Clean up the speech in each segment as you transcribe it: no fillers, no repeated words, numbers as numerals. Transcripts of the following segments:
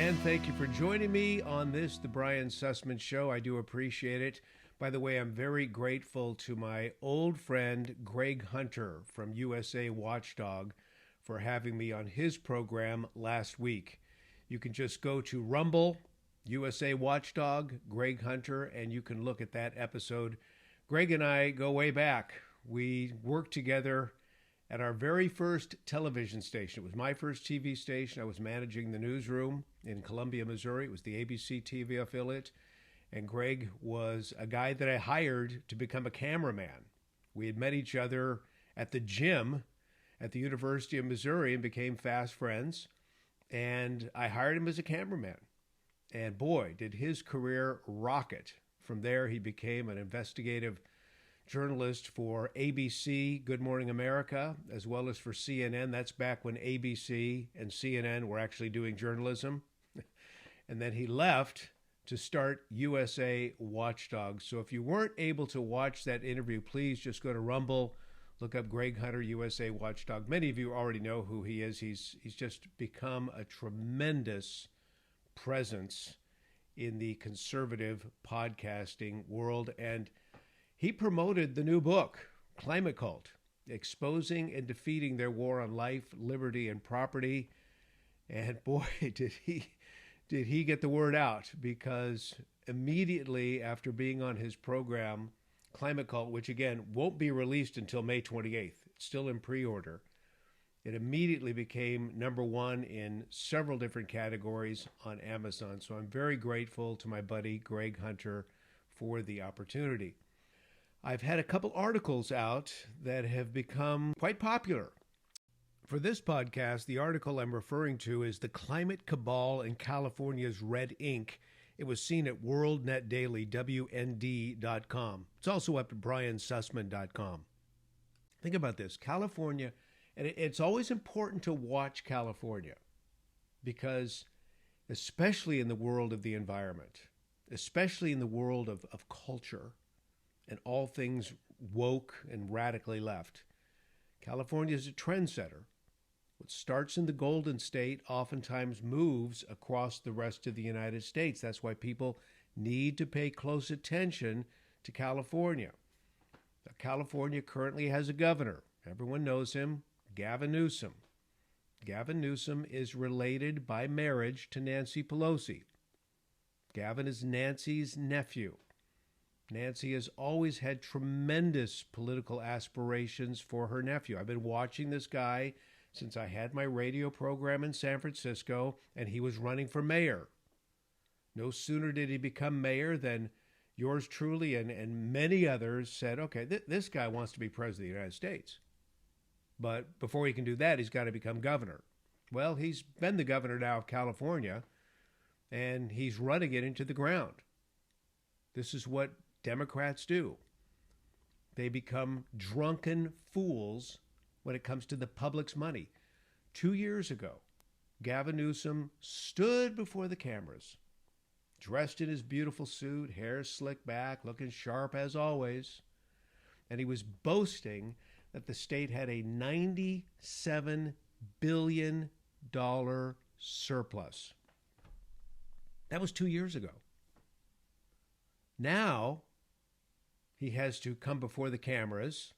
And thank you for joining me on this, the Brian Sussman Show. I do appreciate it. By the way, I'm very grateful to my old friend, Greg Hunter from USA Watchdog, for having me on his program last week. You can just go to Rumble, USA Watchdog, Greg Hunter, and you can look at that episode. Greg and I go way back. We worked together at our very first television station. It was my first TV station. I was managing the newsroom in Columbia, Missouri. It was the ABC TV affiliate. And Greg was a guy that I hired to become a cameraman. We had met each other at the gym at the University of Missouri and became fast friends. And I hired him as a cameraman. And boy, did his career rocket. From there, he became an investigative journalist for ABC, Good Morning America, as well as for CNN. That's back when ABC and CNN were actually doing journalism. And then he left to start USA Watchdog. So if you weren't able to watch that interview, please just go to Rumble, look up Greg Hunter, USA Watchdog. Many of you already know who he is. He's just become a tremendous presence in the conservative podcasting world. And he promoted the new book, Climate Cult, Exposing and Defeating Their War on Life, Liberty, and Property. And boy, did he get the word out, because immediately after being on his program, Climate Cult, which again won't be released until May 28th, it's still in pre-order, it immediately became number one in several different categories on Amazon. So I'm very grateful to my buddy Greg Hunter for the opportunity. I've had a couple articles out that have become quite popular. For this podcast, the article I'm referring to is The Climate Cabal in California's Red Ink. It was seen at WorldNetDaily, WND.com. It's also up at BrianSussman.com. Think about this. California, and it's always important to watch California, because especially in the world of the environment, especially in the world of culture, and all things woke and radically left, California is a trendsetter. What starts in the Golden State oftentimes moves across the rest of the United States. That's why people need to pay close attention to California. Now, California currently has a governor. Everyone knows him, Gavin Newsom. Gavin Newsom is related by marriage to Nancy Pelosi. Gavin is Nancy's nephew. Nancy has always had tremendous political aspirations for her nephew. I've been watching this guy since I had my radio program in San Francisco, and he was running for mayor. No sooner did he become mayor than yours truly and many others said, okay, this guy wants to be president of the United States. But before he can do that, he's got to become governor. Well, he's been the governor now of California, and he's running it into the ground. This is what Democrats do. They become drunken fools when it comes to the public's money. 2 years ago, Gavin Newsom stood before the cameras, dressed in his beautiful suit, hair slicked back, looking sharp as always, and he was boasting that the state had a $97 billion surplus. That was 2 years ago. Now, he has to come before the cameras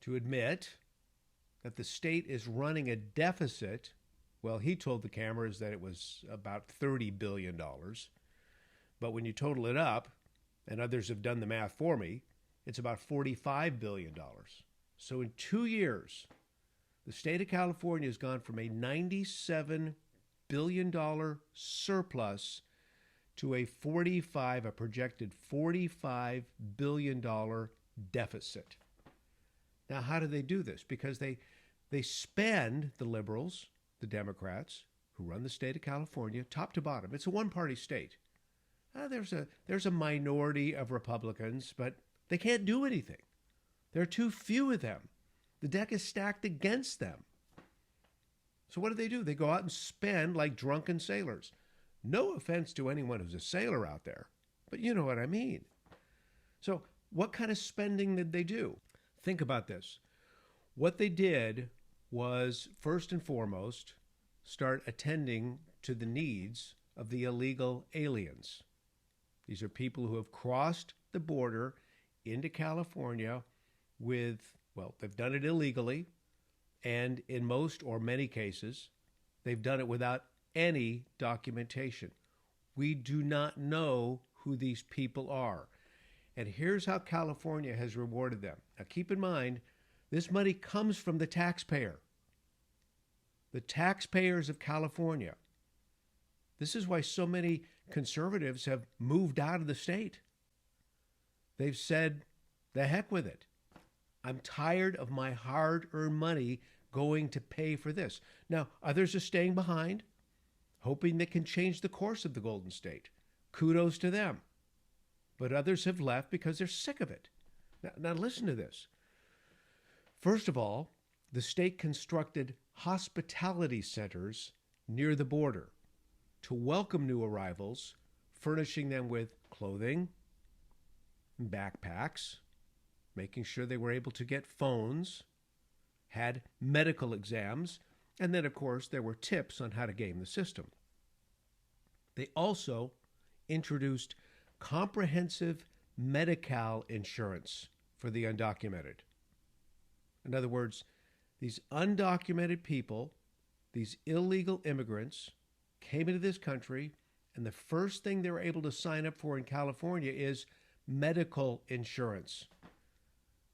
to admit that the state is running a deficit. Well, he told the cameras that it was about $30 billion. But when you total it up, and others have done the math for me, it's about $45 billion. So in 2 years, the state of California has gone from a $97 billion surplus to a projected $45 billion deficit. Now, how do they do this? Because they spend, the liberals, the Democrats, who run the state of California, top to bottom. It's a one-party state. There's a minority of Republicans, but they can't do anything. There are too few of them. The deck is stacked against them. So what do? They go out and spend like drunken sailors. No offense to anyone who's a sailor out there, but you know what I mean. So what kind of spending did they do? Think about this. What they did was, first and foremost, start attending to the needs of the illegal aliens. These are people who have crossed the border into California with, well, they've done it illegally, and in most or many cases, they've done it without any documentation. We do not know who these people are. And here's how California has rewarded them. Now, keep in mind, this money comes from the taxpayer. The taxpayers of California. This is why so many conservatives have moved out of the state. They've said, the heck with it. I'm tired of my hard-earned money going to pay for this. Now, others are staying behind, hoping they can change the course of the Golden State. Kudos to them. But others have left because they're sick of it. Now listen to this. First of all, the state constructed hospitality centers near the border to welcome new arrivals, furnishing them with clothing, backpacks, making sure they were able to get phones, had medical exams, and then, of course, there were tips on how to game the system. They also introduced comprehensive Medi-Cal insurance for the undocumented. In other words, these undocumented people, these illegal immigrants, came into this country, and the first thing they were able to sign up for in California is medical insurance.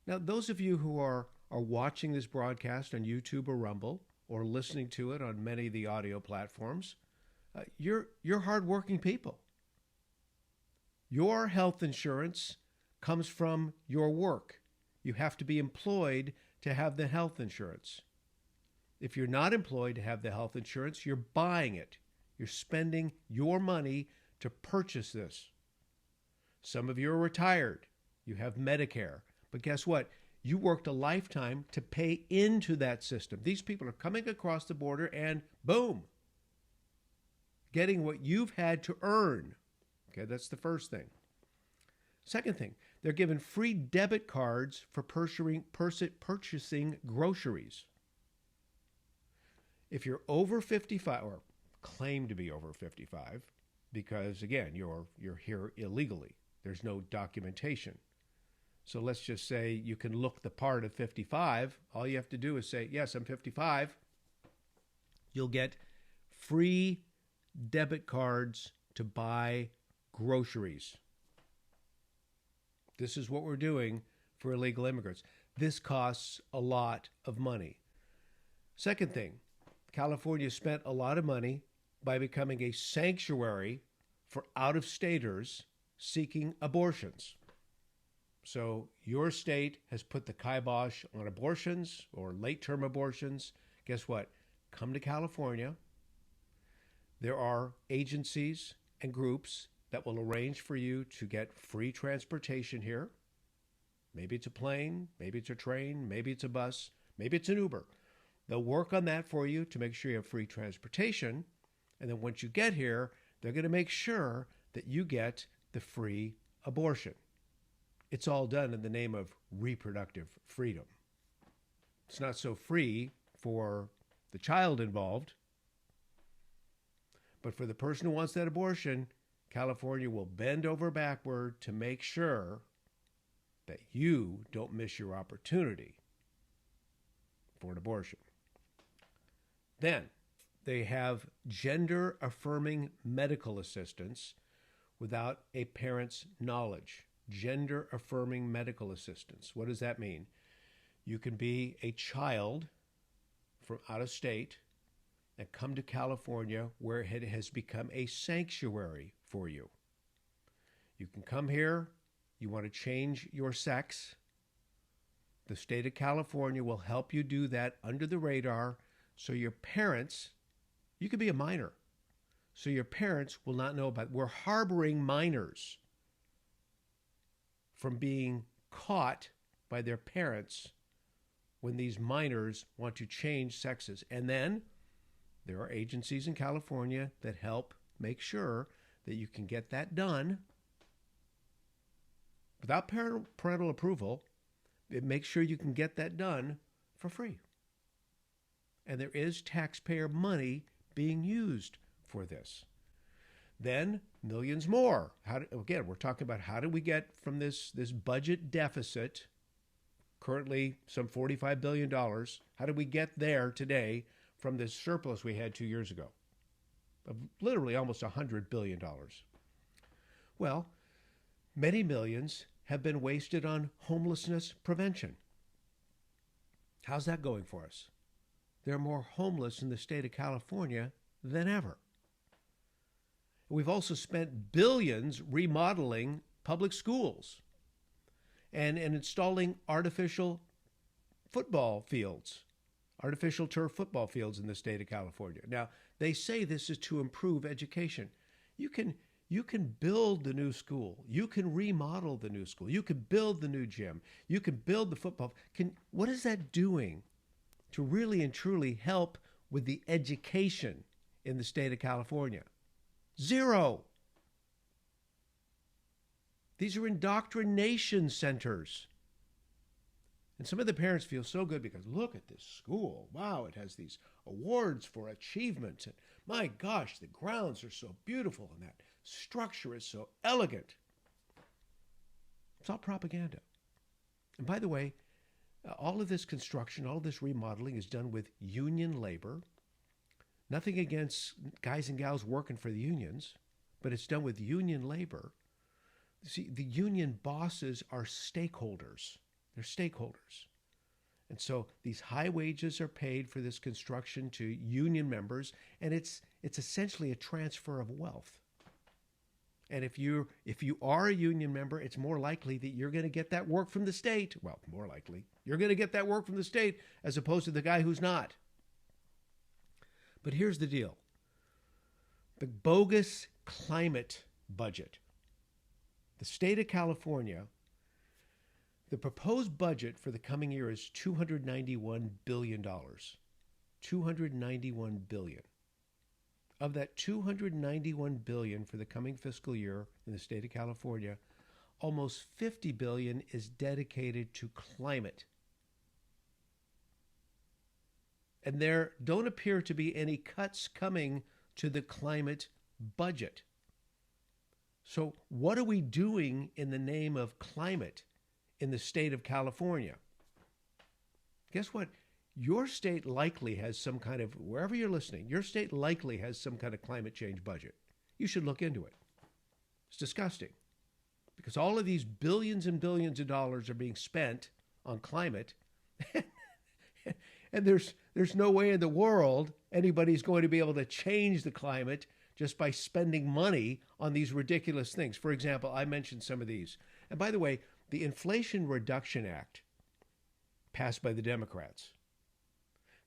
Now, those of you who are watching this broadcast on YouTube or Rumble, or listening to it on many of the audio platforms, you're hardworking people. Your health insurance comes from your work. You have to be employed to have the health insurance. If you're not employed to have the health insurance, you're buying it. You're spending your money to purchase this. Some of you are retired. You have Medicare. But guess what? You worked a lifetime to pay into that system. These people are coming across the border and boom, getting what you've had to earn. Okay, that's the first thing. Second thing, they're given free debit cards for purchasing groceries. If you're over 55, or claim to be over 55, because again, you're here illegally. There's no documentation. So let's just say you can look the part of 55. All you have to do is say, yes, I'm 55. You'll get free debit cards to buy groceries. This is what we're doing for illegal immigrants. This costs a lot of money. Second thing, California spent a lot of money by becoming a sanctuary for out-of-staters seeking abortions. So your state has put the kibosh on abortions or late-term abortions. Guess what? Come to California. There are agencies and groups that will arrange for you to get free transportation here. Maybe it's a plane, maybe it's a train, maybe it's a bus, maybe it's an Uber. They'll work on that for you to make sure you have free transportation. And then once you get here, they're going to make sure that you get the free abortion. It's all done in the name of reproductive freedom. It's not so free for the child involved, but for the person who wants that abortion, California will bend over backward to make sure that you don't miss your opportunity for an abortion. Then they have gender-affirming medical assistance without a parent's knowledge. Gender-affirming medical assistance. What does that mean? You can be a child from out of state and come to California where it has become a sanctuary for you. You can come here, you want to change your sex. The state of California will help you do that under the radar so your parents, you could be a minor, so your parents will not know about it. We're harboring minors from being caught by their parents when these minors want to change sexes. And then there are agencies in California that help make sure that you can get that done without parental approval. It makes sure you can get that done for free. And there is taxpayer money being used for this. Then millions more. Again, we're talking about how do we get from this budget deficit, currently some $45 billion, how do we get there today from this surplus we had 2 years ago of literally almost $100 billion? Well, many millions have been wasted on homelessness prevention. How's that going for us? There are more homeless in the state of California than ever. We've also spent billions remodeling public schools and installing artificial turf football fields in the state of California. Now, they say this is to improve education. You can build the new school. You can remodel the new school. You can build the new gym. You can build the football. What is that doing to really and truly help with the education in the state of California? Zero. These are indoctrination centers. And some of the parents feel so good because look at this school. Wow, it has these awards for achievement. And my gosh, the grounds are so beautiful and that structure is so elegant. It's all propaganda. And by the way, all of this construction, all of this remodeling is done with union labor. Nothing against guys and gals working for the unions, but it's done with union labor. See, the union bosses are stakeholders. They're stakeholders. And so these high wages are paid for this construction to union members, and it's essentially a transfer of wealth. And if you are a union member, it's more likely that you're going to get that work from the state. Well, more likely. You're going to get that work from the state as opposed to the guy who's not. But here's the deal. The bogus climate budget. The state of California, the proposed budget for the coming year is $291 billion. $291 billion. Of that $291 billion for the coming fiscal year in the state of California, almost $50 billion is dedicated to climate. And there don't appear to be any cuts coming to the climate budget. So what are we doing in the name of climate in the state of California? Guess what? Your state likely has some kind of, wherever you're listening, your state likely has some kind of climate change budget. You should look into it. It's disgusting. Because all of these billions and billions of dollars are being spent on climate. And there's no way in the world anybody's going to be able to change the climate just by spending money on these ridiculous things. For example, I mentioned some of these. And by the way, the Inflation Reduction Act passed by the Democrats.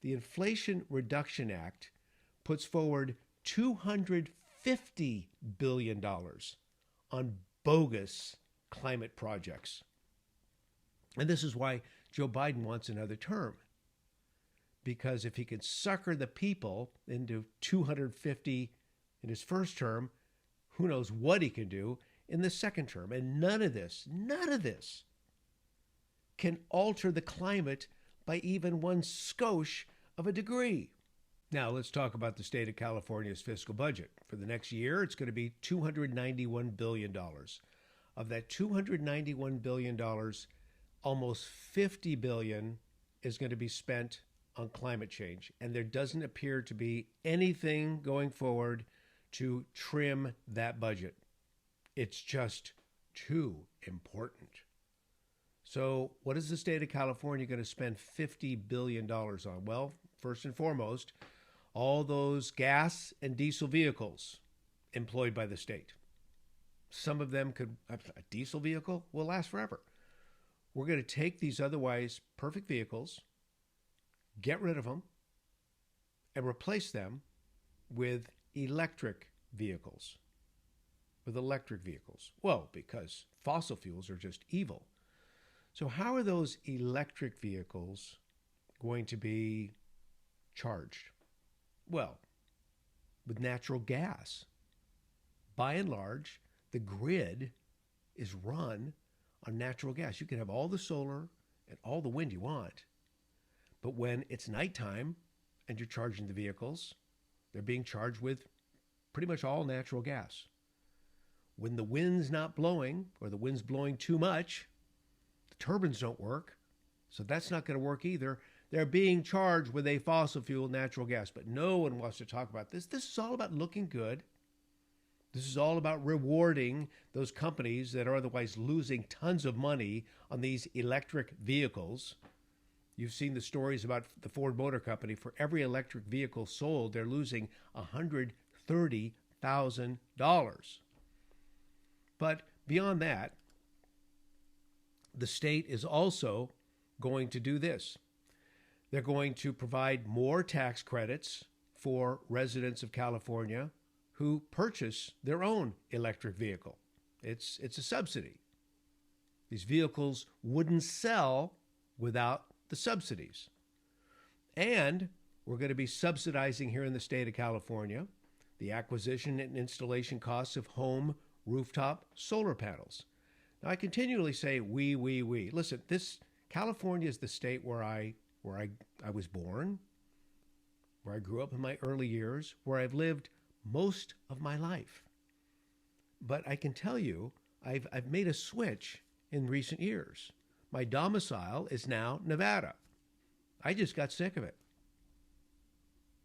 The Inflation Reduction Act puts forward $250 billion on bogus climate projects. And this is why Joe Biden wants another term. Because if he can sucker the people into 250 in his first term, who knows what he can do in the second term. And none of this can alter the climate by even one skosh of a degree. Now, let's talk about the state of California's fiscal budget. For the next year, it's going to be $291 billion. Of that $291 billion, almost $50 billion is going to be spent on climate change. And there doesn't appear to be anything going forward to trim that budget. It's just too important. So what is the state of California going to spend $50 billion on? Well, first and foremost, all those gas and diesel vehicles employed by the state. Some of them a diesel vehicle will last forever. We're going to take these otherwise perfect vehicles, get rid of them, and replace them with electric vehicles. Well, because fossil fuels are just evil. So how are those electric vehicles going to be charged? Well, with natural gas. By and large, the grid is run on natural gas. You can have all the solar and all the wind you want, but when it's nighttime and you're charging the vehicles, they're being charged with pretty much all natural gas. When the wind's not blowing or the wind's blowing too much, the turbines don't work. So that's not going to work either. They're being charged with a fossil fuel, natural gas. But no one wants to talk about this. This is all about looking good. This is all about rewarding those companies that are otherwise losing tons of money on these electric vehicles. You've seen the stories about the Ford Motor Company. For every electric vehicle sold, they're losing $130,000. But beyond that, the state is also going to do this. They're going to provide more tax credits for residents of California who purchase their own electric vehicle. It's a subsidy. These vehicles wouldn't sell without the subsidies. And we're going to be subsidizing here in the state of California the acquisition and installation costs of home rooftop solar panels. Now, I continually say we. Listen, California is the state where I was born, where I grew up in my early years, where I've lived most of my life. But I can tell you, I've made a switch in recent years. My domicile is now Nevada. I just got sick of it.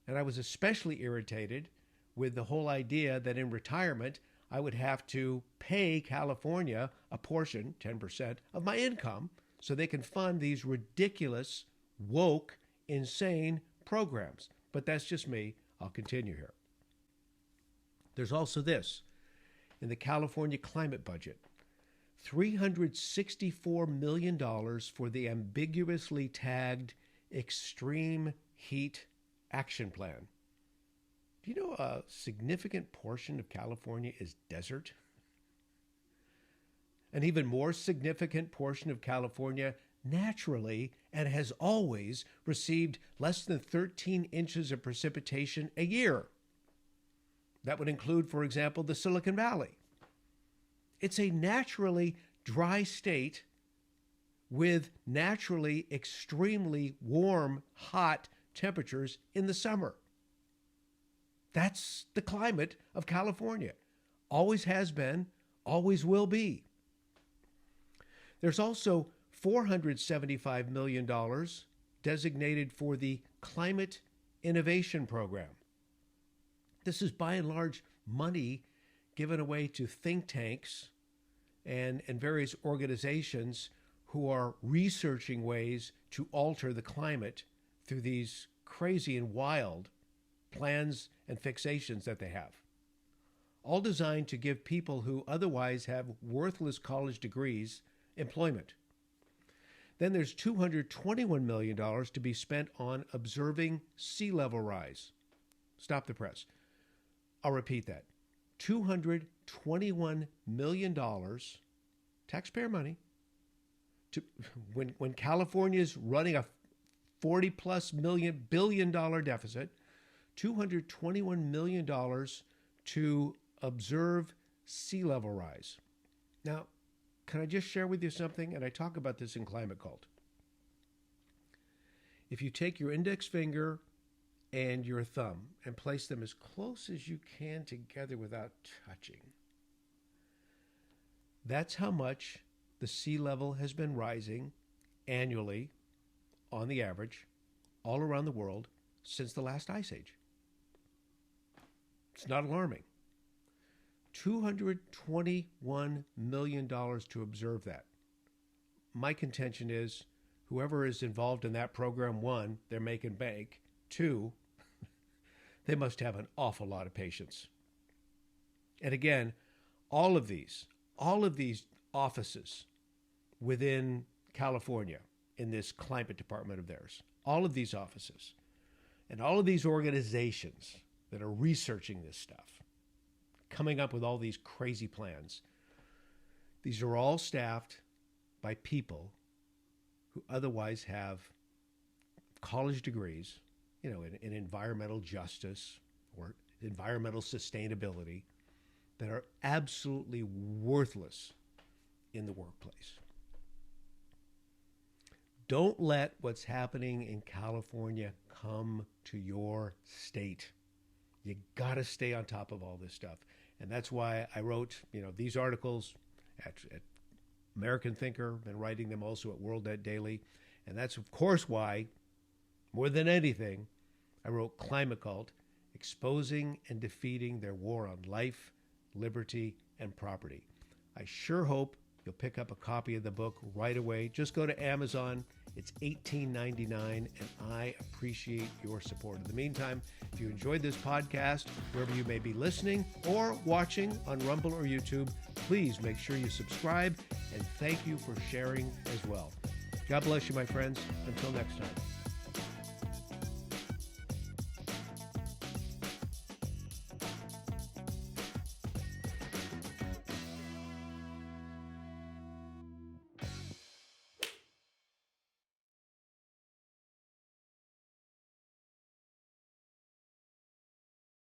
And I was especially irritated with the whole idea that in retirement, I would have to pay California a portion, 10%, of my income so they can fund these ridiculous, woke, insane programs. But that's just me. I'll continue here. There's also this. In the California climate budget, $364 million for the ambiguously tagged Extreme Heat Action Plan. Do you know a significant portion of California is desert? An even more significant portion of California naturally and has always received less than 13 inches of precipitation a year. That would include, for example, the Silicon Valley. It's a naturally dry state with naturally extremely warm, hot temperatures in the summer. That's the climate of California. Always has been, always will be. There's also $475 million designated for the Climate Innovation Program. This is by and large money given away to think tanks and various organizations who are researching ways to alter the climate through these crazy and wild plans and fixations that they have. All designed to give people who otherwise have worthless college degrees employment. Then there's $221 million to be spent on observing sea level rise. Stop the press. I'll repeat that. $221 million, taxpayer money, to when California is running a $40+ billion deficit, $221 million to observe sea level rise. Now, can I just share with you something? And I talk about this in Climate Cult. If you take your index finger and your thumb and place them as close as you can together without touching, that's how much the sea level has been rising annually, on the average, all around the world since the last ice age. It's not alarming. $221 million to observe that. My contention is whoever is involved in that program, one, they're making bank. Two, they must have an awful lot of patience. And again, all of these offices within California in this climate department of theirs, all of these offices and all of these organizations that are researching this stuff, coming up with all these crazy plans, these are all staffed by people who otherwise have college degrees, in environmental justice or environmental sustainability, that are absolutely worthless in the workplace. Don't let what's happening in California come to your state. You got to stay on top of all this stuff. And that's why I wrote, these articles at American Thinker, been writing them also at World Net Daily. And that's, of course, why, more than anything, I wrote Climate Cult, exposing and defeating their war on life, liberty, and property. I sure hope you'll pick up a copy of the book right away. Just go to Amazon. It's $18.99, and I appreciate your support. In the meantime, if you enjoyed this podcast, wherever you may be listening or watching on Rumble or YouTube, please make sure you subscribe, and thank you for sharing as well. God bless you, my friends. Until next time.